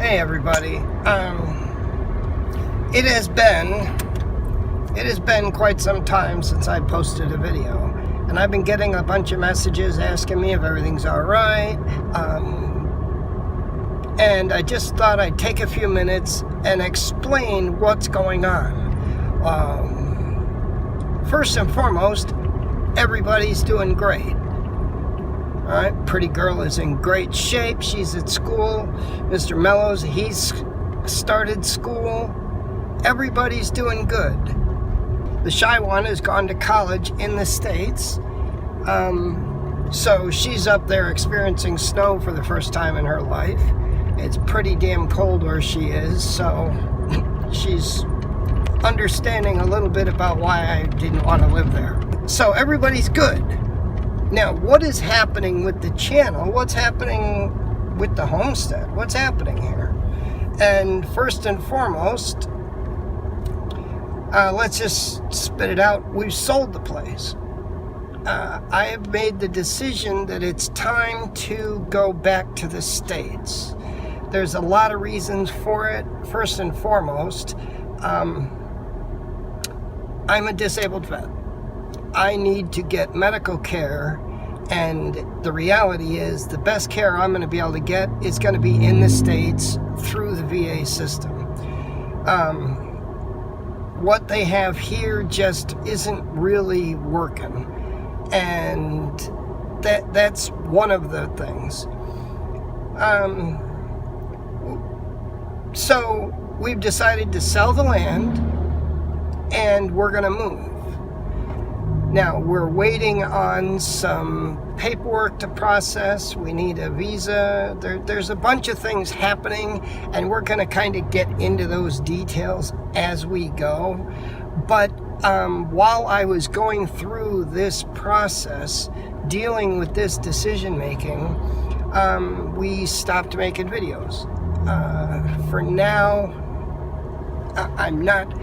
Hey everybody. It has been quite some time since I posted a video, and I've been getting a bunch of messages asking me if everything's all right. And I just thought I'd take a few minutes and explain what's going on. First and foremost, everybody's doing great. All right, pretty girl is in great shape. She's at school. Mr. Mellows, he's started school. Everybody's doing good. The shy one has gone to college in the States. So she's up there experiencing snow for the first time in her life. It's pretty damn cold where she is, so she's understanding a little bit about why I didn't want to live there. So everybody's good. Now, what is happening with the channel? What's happening with the homestead? What's happening here? And first and foremost, let's just spit it out. We've sold the place. I have made the decision that it's time to go back to the States. There's a lot of reasons for it. First and foremost, I'm a disabled vet. I need to get medical care, and the reality is the best care I'm going to be able to get is going to be in the States through the VA system. What they have here just isn't really working, and that's one of the things. So we've decided to sell the land, and we're going to move. Now, we're waiting on some paperwork to process. We need a visa. There's a bunch of things happening, and we're going to kind of get into those details as we go. But while I was going through this process, dealing with this decision-making, we stopped making videos. For now, I'm not...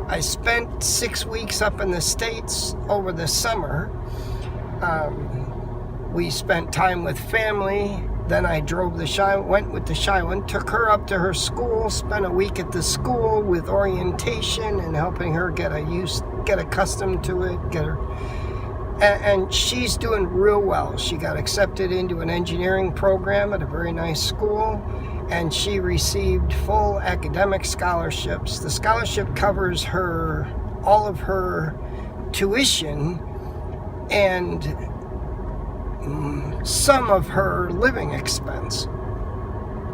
I spent 6 weeks up in the States over the summer. We spent time with family. Then I went with the shy one, took her up to her school, spent a week at the school with orientation and helping her get accustomed to it, and she's doing real well. She got accepted into an engineering program at a very nice school, and she received full academic scholarships. The scholarship covers all of her tuition and some of her living expense,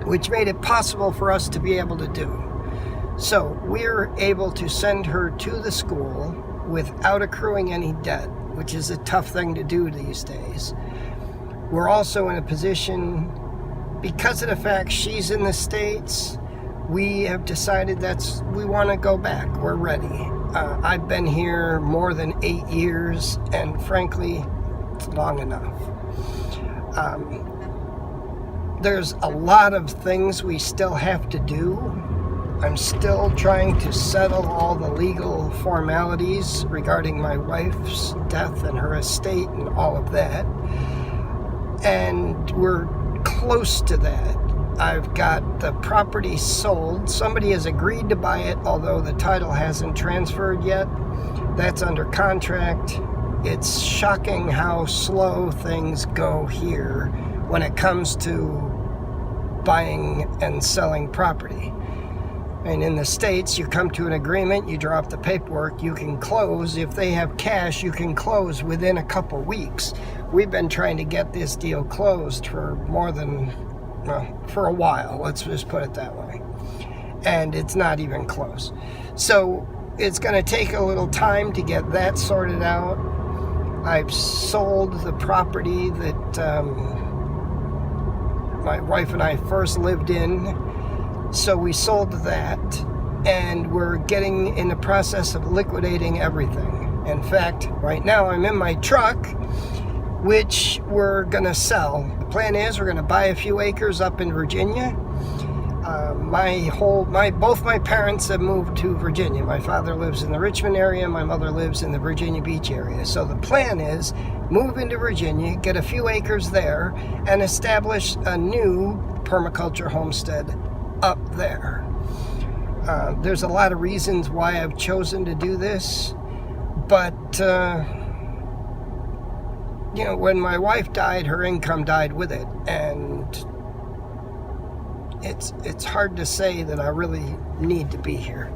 which made it possible for us to be able to do. So we're able to send her to the school without accruing any debt, which is a tough thing to do these days. We're also in a position, because of the fact she's in the States, we have decided we want to go back. We're ready. I've been here more than 8 years, and frankly, it's long enough. There's a lot of things we still have to do. I'm still trying to settle all the legal formalities regarding my wife's death and her estate and all of that. And we're close to that. I've got the property sold. Somebody has agreed to buy it, although the title hasn't transferred yet. That's under contract. It's shocking how slow things go here when it comes to buying and selling property. And in the States, you come to an agreement, you drop the paperwork, you can close. If they have cash, you can close within a couple weeks. We've been trying to get this deal closed for for a while, let's just put it that way. And it's not even close. So it's going to take a little time to get that sorted out. I've sold the property that my wife and I first lived in. So we sold that, and we're getting in the process of liquidating everything. In fact, right now I'm in my truck, which we're going to sell. The plan is we're going to buy a few acres up in Virginia. Both my parents have moved to Virginia. My father lives in the Richmond area, my mother lives in the Virginia Beach area. So the plan is move into Virginia, get a few acres there, and establish a new permaculture homestead up there. There's a lot of reasons why I've chosen to do this, but when my wife died, her income died with it, and it's hard to say that I really need to be here.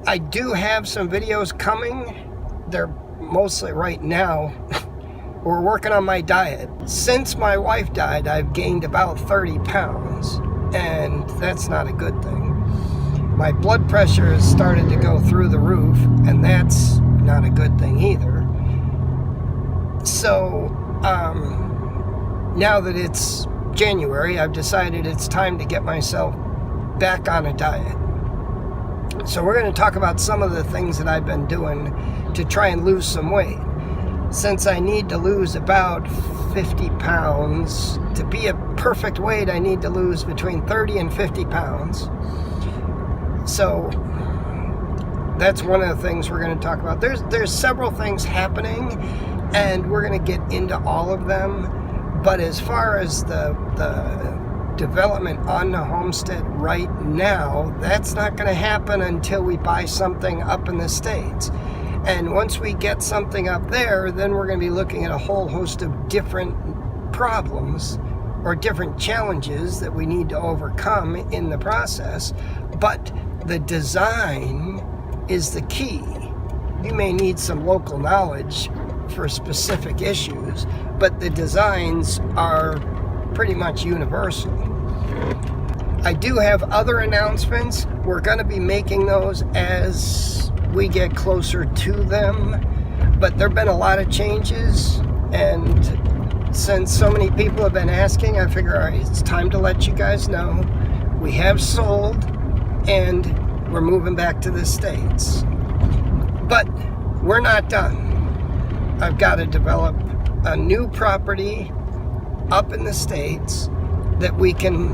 I do have some videos coming. They're mostly right now. We're working on my diet. Since my wife died, I've gained about 30 pounds, and that's not a good thing. My blood pressure has started to go through the roof, and that's not a good thing either. So, now that it's January, I've decided it's time to get myself back on a diet. So we're going to talk about some of the things that I've been doing to try and lose some weight. Since I need to lose about 50 pounds, to be a perfect weight, I need to lose between 30 and 50 pounds. So that's one of the things we're going to talk about. There's several things happening, and we're going to get into all of them. But as far as the development on the homestead right now, that's not going to happen until we buy something up in the States. And once we get something up there, then we're going to be looking at a whole host of different problems or different challenges that we need to overcome in the process. But the design is the key. You may need some local knowledge for specific issues, but the designs are pretty much universal. I do have other announcements. We're going to be making those as we get closer to them, but there have been a lot of changes, and since so many people have been asking, I figure, all right, it's time to let you guys know we have sold and we're moving back to the States. But we're not done. I've got to develop a new property up in the States that we can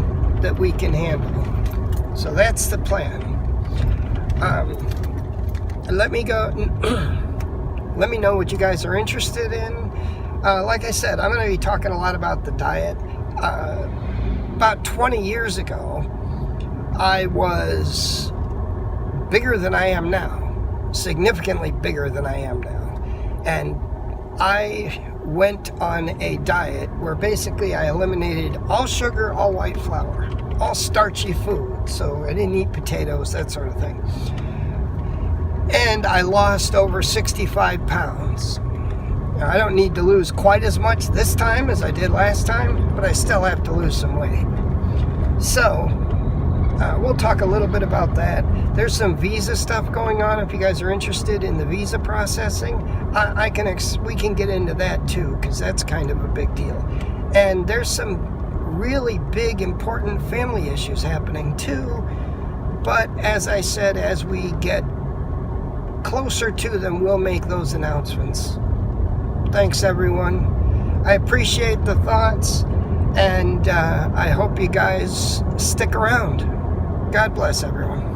handle. So that's the plan. Let me know what you guys are interested in. Like I said, I'm going to be talking a lot about the diet. About 20 years ago, I was bigger than I am now, significantly bigger than I am now. And I went on a diet where basically I eliminated all sugar, all white flour, all starchy food. So I didn't eat potatoes, that sort of thing. And I lost over 65 pounds. Now, I don't need to lose quite as much this time as I did last time, but I still have to lose some weight. So, we'll talk a little bit about that. There's some visa stuff going on. If you guys are interested in the visa processing, we can get into that too, because that's kind of a big deal. And there's some really big, important family issues happening too. But as I said, as we get closer to them, we'll make those announcements. Thanks, everyone. I appreciate the thoughts, and I hope you guys stick around. God bless everyone.